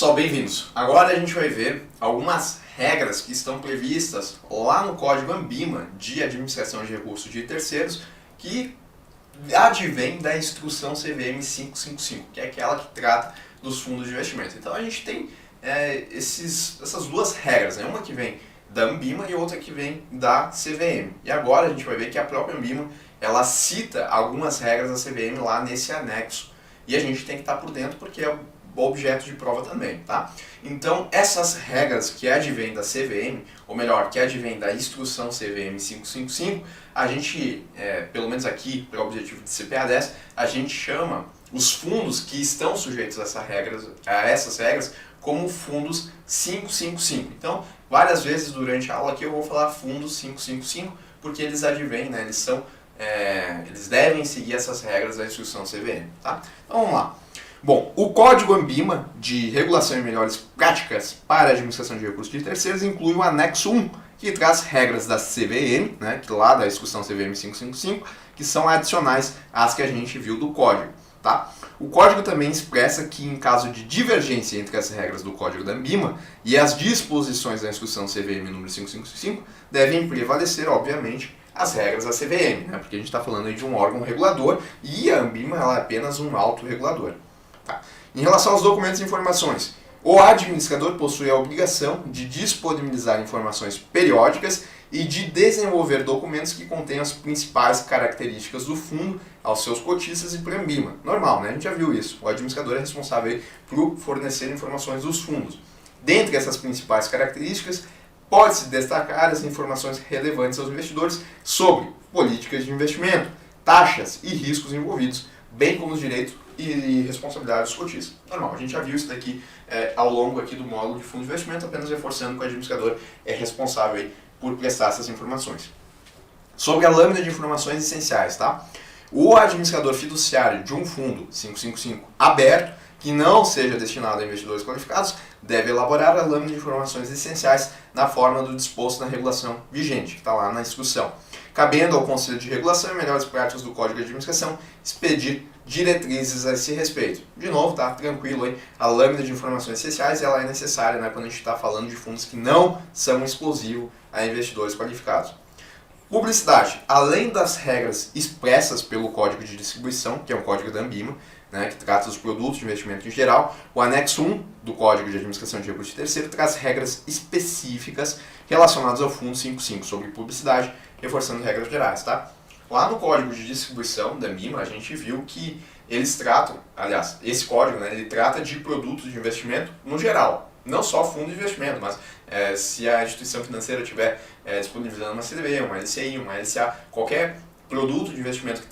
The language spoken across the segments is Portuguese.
Pessoal, bem-vindos! Agora a gente vai ver algumas regras que estão previstas lá no Código ANBIMA de Administração de Recursos de Terceiros que advém da Instrução CVM 555, que é aquela que trata dos fundos de investimento. Então a gente tem essas duas regras, né? Uma que vem da ANBIMA e outra que vem da CVM. E agora a gente vai ver que a própria ANBIMA ela cita algumas regras da CVM lá nesse anexo e a gente tem que estar por dentro porque é objeto de prova também, tá? Então, essas regras que advêm da CVM, ou melhor, que advêm da Instrução CVM 555, a gente, pelo menos aqui, para o objetivo de CPA 10, a gente chama os fundos que estão sujeitos a essas regras como fundos 555. Então, várias vezes durante a aula aqui eu vou falar fundos 555, porque eles advêm, né? Eles devem seguir essas regras da Instrução CVM, tá? Então, vamos lá. Bom, o Código ANBIMA de Regulação e Melhores Práticas para a Administração de Recursos de Terceiros inclui o anexo 1, que traz regras da CVM, né, que lá da Instrução CVM 555, que são adicionais às que a gente viu do Código. Tá? O Código também expressa que, em caso de divergência entre as regras do Código da ANBIMA e as disposições da Instrução CVM número 555, devem prevalecer, obviamente, as regras da CVM, né, porque a gente está falando aí de um órgão regulador e a ANBIMA ela é apenas um autorregulador. Tá. Em relação aos documentos e informações, o administrador possui a obrigação de disponibilizar informações periódicas e de desenvolver documentos que contenham as principais características do fundo aos seus cotistas e para a ANBIMA. Normal, né? A gente já viu isso. O administrador é responsável por fornecer informações dos fundos. Dentre essas principais características, pode-se destacar as informações relevantes aos investidores sobre políticas de investimento, taxas e riscos envolvidos, bem como os direitos e responsabilidades dos cotistas. Normal, a gente já viu isso daqui ao longo aqui do módulo de fundo de investimento, apenas reforçando que o administrador é responsável aí por prestar essas informações. Sobre a lâmina de informações essenciais, tá? O administrador fiduciário de um fundo 555 aberto, que não seja destinado a investidores qualificados, deve elaborar a lâmina de informações essenciais na forma do disposto na regulação vigente, que está lá na instrução. Cabendo ao Conselho de Regulação e Melhores Práticas do Código de Administração expedir diretrizes a esse respeito. De novo, tá tranquilo aí, a lâmina de informações essenciais ela é necessária, né, quando a gente está falando de fundos que não são exclusivos a investidores qualificados. Publicidade. Além das regras expressas pelo Código de Distribuição, que é um código da ANBIMA, né, que trata dos produtos de investimento em geral, o anexo 1 do Código de Administração de Recursos de Terceiro traz regras específicas relacionadas ao Fundo 55 sobre publicidade, reforçando regras gerais, tá? Lá no Código de Distribuição da ANBIMA, a gente viu que eles tratam, aliás, esse código, né, ele trata de produtos de investimento no geral, não só fundo de investimento, mas se a instituição financeira estiver disponibilizando uma CDB, uma LCI, uma LCA, qualquer produto de investimento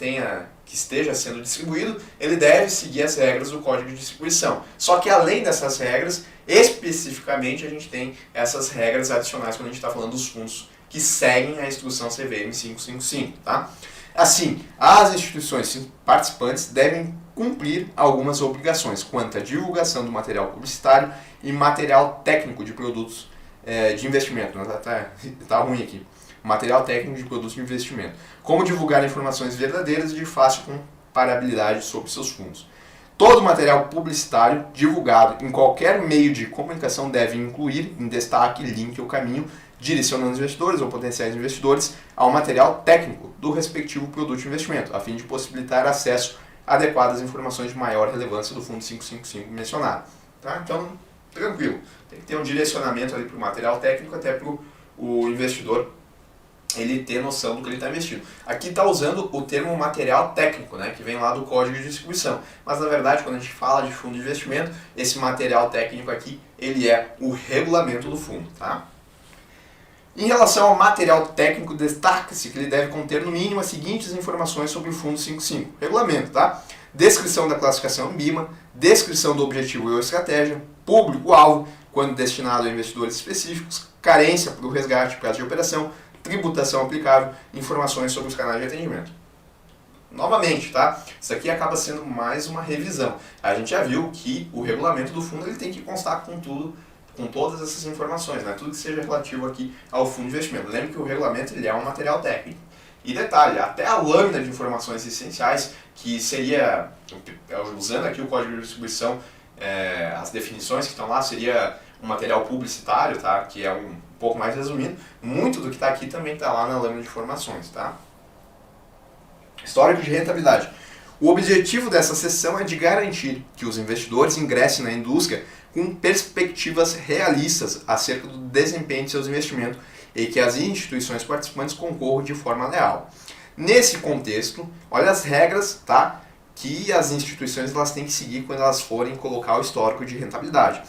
que esteja sendo distribuído, ele deve seguir as regras do Código de Distribuição. Só que além dessas regras, especificamente a gente tem essas regras adicionais quando a gente está falando dos fundos que seguem a Instrução CVM 555, tá? Assim, as instituições participantes devem cumprir algumas obrigações quanto à divulgação do material publicitário e material técnico de produtos de investimento. Tá ruim aqui. Material técnico de produtos de investimento. Como divulgar informações verdadeiras e de fácil comparabilidade sobre seus fundos. Todo material publicitário divulgado em qualquer meio de comunicação deve incluir em destaque, link ou caminho direcionando os investidores ou potenciais investidores ao material técnico do respectivo produto de investimento, a fim de possibilitar acesso adequado às informações de maior relevância do Fundo 555 mencionado. Tá? Então, tranquilo. Tem que ter um direcionamento ali para o material técnico, até para o investidor ele ter noção do que ele está investindo. Aqui está usando o termo material técnico, né, que vem lá do Código de Distribuição. Mas, na verdade, quando a gente fala de fundo de investimento, esse material técnico aqui, ele é o regulamento do fundo. Tá? Em relação ao material técnico, destaca-se que ele deve conter no mínimo as seguintes informações sobre o Fundo 55. Regulamento, tá? Descrição da classificação ANBIMA, descrição do objetivo ou estratégia, público-alvo, quando destinado a investidores específicos, carência para o resgate, prazo de operação, tributação aplicável, informações sobre os canais de atendimento. Novamente, tá? Isso aqui acaba sendo mais uma revisão. A gente já viu que o regulamento do fundo ele tem que constar com tudo, com todas essas informações, né? Tudo que seja relativo aqui ao fundo de investimento. Lembre que o regulamento ele é um material técnico. E detalhe, até a lâmina de informações essenciais, que seria, usando aqui o Código de Distribuição as definições que estão lá, seria um material publicitário, tá? Que é um pouco mais resumido. Muito do que está aqui também está lá na lâmina de informações. Tá? Histórico de rentabilidade. O objetivo dessa sessão é de garantir que os investidores ingressem na indústria com perspectivas realistas acerca do desempenho de seus investimentos e que as instituições participantes concorram de forma leal. Nesse contexto, olha as regras, tá, que as instituições elas têm que seguir quando elas forem colocar o histórico de rentabilidade.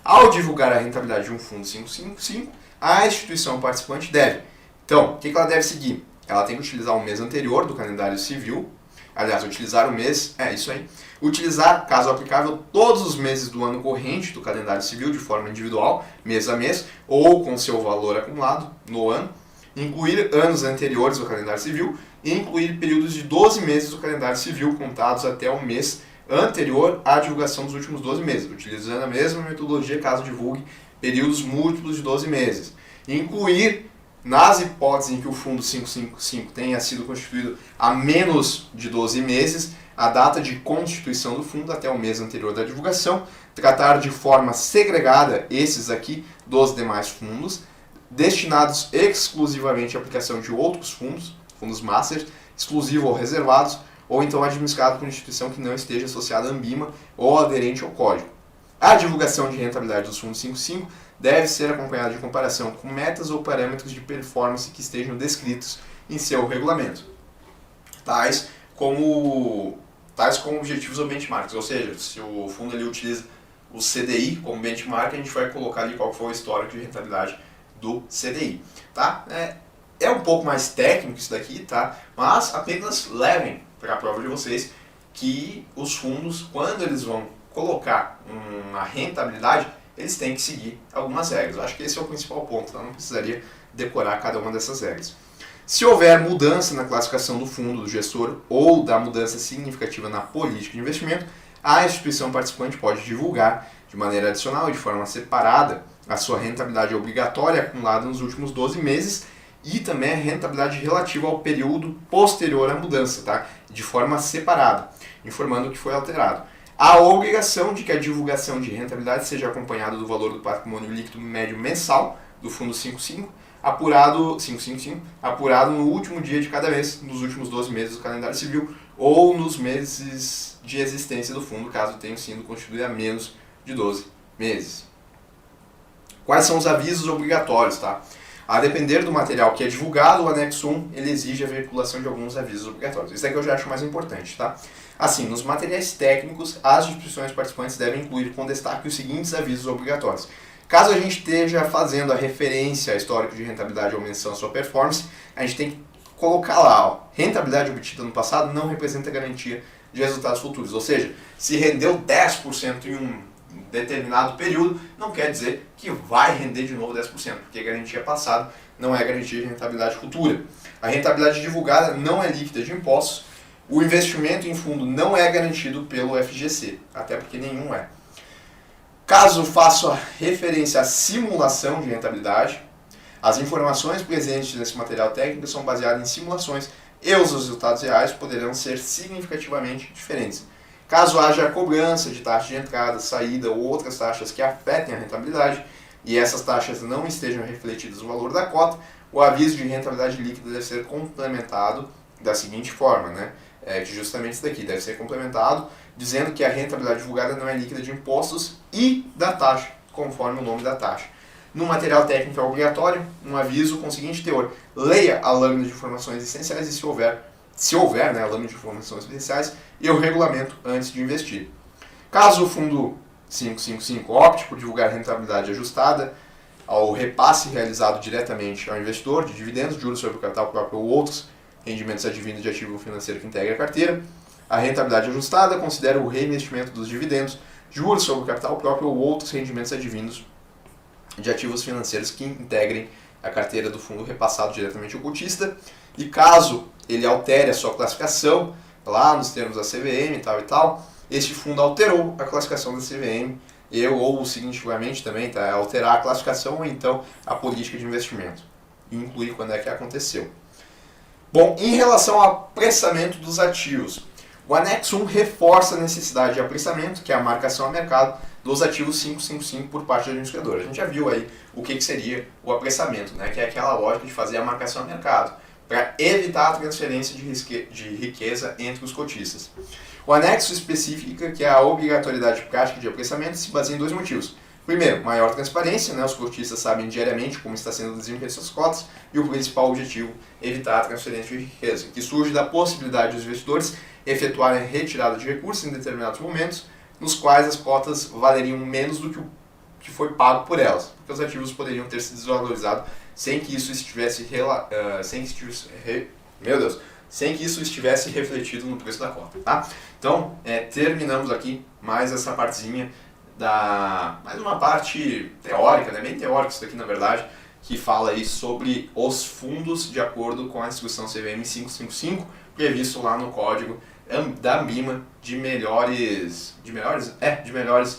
Ao divulgar a rentabilidade de um fundo 555, a instituição participante deve. Então, o que ela deve seguir? Ela tem que utilizar o mês anterior do calendário civil, aliás, utilizar o mês, isso aí, utilizar, caso aplicável, todos os meses do ano corrente do calendário civil de forma individual, mês a mês, ou com seu valor acumulado no ano, incluir anos anteriores do calendário civil e incluir períodos de 12 meses do calendário civil contados até o mês anterior à divulgação dos últimos 12 meses, utilizando a mesma metodologia caso divulgue períodos múltiplos de 12 meses. Incluir, nas hipóteses em que o fundo 555 tenha sido constituído há menos de 12 meses, a data de constituição do fundo até o mês anterior da divulgação, tratar de forma segregada esses aqui dos demais fundos, destinados exclusivamente à aplicação de outros fundos, fundos master, exclusivos ou reservados, ou então administrado por instituição que não esteja associada à Ambima ou aderente ao código. A divulgação de rentabilidade dos fundos 55 deve ser acompanhada de comparação com metas ou parâmetros de performance que estejam descritos em seu regulamento, tais como objetivos ou benchmarks, ou seja, se o fundo ele utiliza o CDI como benchmark, a gente vai colocar ali qual foi o histórico de rentabilidade do CDI. Tá? É um pouco mais técnico isso daqui, tá? Mas apenas levem para a prova de vocês que os fundos, quando eles vão colocar uma rentabilidade, eles têm que seguir algumas regras. Eu acho que esse é o principal ponto, tá? Não precisaria decorar cada uma dessas regras. Se houver mudança na classificação do fundo, do gestor, ou da mudança significativa na política de investimento, a instituição participante pode divulgar de maneira adicional e de forma separada a sua rentabilidade obrigatória acumulada nos últimos 12 meses e também a rentabilidade relativa ao período posterior à mudança, tá? De forma separada, informando o que foi alterado. A obrigação de que a divulgação de rentabilidade seja acompanhada do valor do patrimônio líquido médio mensal do fundo 555, apurado no último dia de cada mês, nos últimos 12 meses do calendário civil, ou nos meses de existência do fundo, caso tenha sido constituído há menos de 12 meses. Quais são os avisos obrigatórios, tá? A depender do material que é divulgado, o anexo 1 ele exige a veiculação de alguns avisos obrigatórios. Isso é que eu já acho mais importante, tá? Assim, nos materiais técnicos, as instituições participantes devem incluir com destaque os seguintes avisos obrigatórios. Caso a gente esteja fazendo a referência a histórico de rentabilidade ou menção à sua performance, a gente tem que colocar lá, ó, rentabilidade obtida no passado não representa garantia de resultados futuros. Ou seja, se rendeu 10% em um determinado período, não quer dizer que vai render de novo 10%, porque garantia passada não é garantia de rentabilidade futura. A rentabilidade divulgada não é líquida de impostos, o investimento em fundo não é garantido pelo FGC, até porque nenhum é. Caso faça referência à simulação de rentabilidade, as informações presentes nesse material técnico são baseadas em simulações e os resultados reais poderão ser significativamente diferentes. Caso haja cobrança de taxa de entrada, saída ou outras taxas que afetem a rentabilidade e essas taxas não estejam refletidas no valor da cota, o aviso de rentabilidade líquida deve ser complementado da seguinte forma, né? Que justamente isso daqui deve ser complementado dizendo que a rentabilidade divulgada não é líquida de impostos e da taxa, conforme o nome da taxa. No material técnico é obrigatório um aviso com o seguinte teor: leia a lâmina de informações essenciais e se houver, né, a lâmina de informações essenciais e o regulamento antes de investir. Caso o fundo 555 opte por divulgar rentabilidade ajustada ao repasse realizado diretamente ao investidor de dividendos, juros sobre o capital próprio ou outros rendimentos advindos de ativo financeiro que integra a carteira, a rentabilidade ajustada considera o reinvestimento dos dividendos, juros sobre o capital próprio ou outros rendimentos advindos de ativos financeiros que integrem a carteira do fundo repassado diretamente ao cotista, e caso ele altere a sua classificação lá nos termos da CVM e tal, este fundo alterou a classificação da CVM ou significativamente também alterar a classificação ou então a política de investimento e incluir quando é que aconteceu. Bom, em relação ao apressamento dos ativos, O anexo 1 reforça a necessidade de apressamento, que é a marcação a mercado, dos ativos 555 por parte do administrador. A gente já viu aí o que seria o apressamento, né? Que é aquela lógica de fazer a marcação a mercado, para evitar a transferência de riqueza entre os cotistas. O anexo especifica que a obrigatoriedade prática de apressamento se baseia em dois motivos. Primeiro, maior transparência, né? Os cotistas sabem diariamente como está sendo o desempenho de suas cotas, e o principal objetivo, evitar a transferência de riqueza, que surge da possibilidade dos investidores efetuarem retirada de recursos em determinados momentos, nos quais as cotas valeriam menos do que o que foi pago por elas, porque os ativos poderiam ter se desvalorizado sem que isso estivesse refletido no preço da cota, tá? Então, terminamos aqui mais essa partezinha mais uma parte teórica, né? Bem teórica isso daqui na verdade, que fala aí sobre os fundos de acordo com a instrução CVM 555, previsto lá no código da ANBIMA de melhores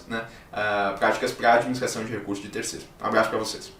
né, práticas para administração de recursos de terceiros. Um abraço para vocês.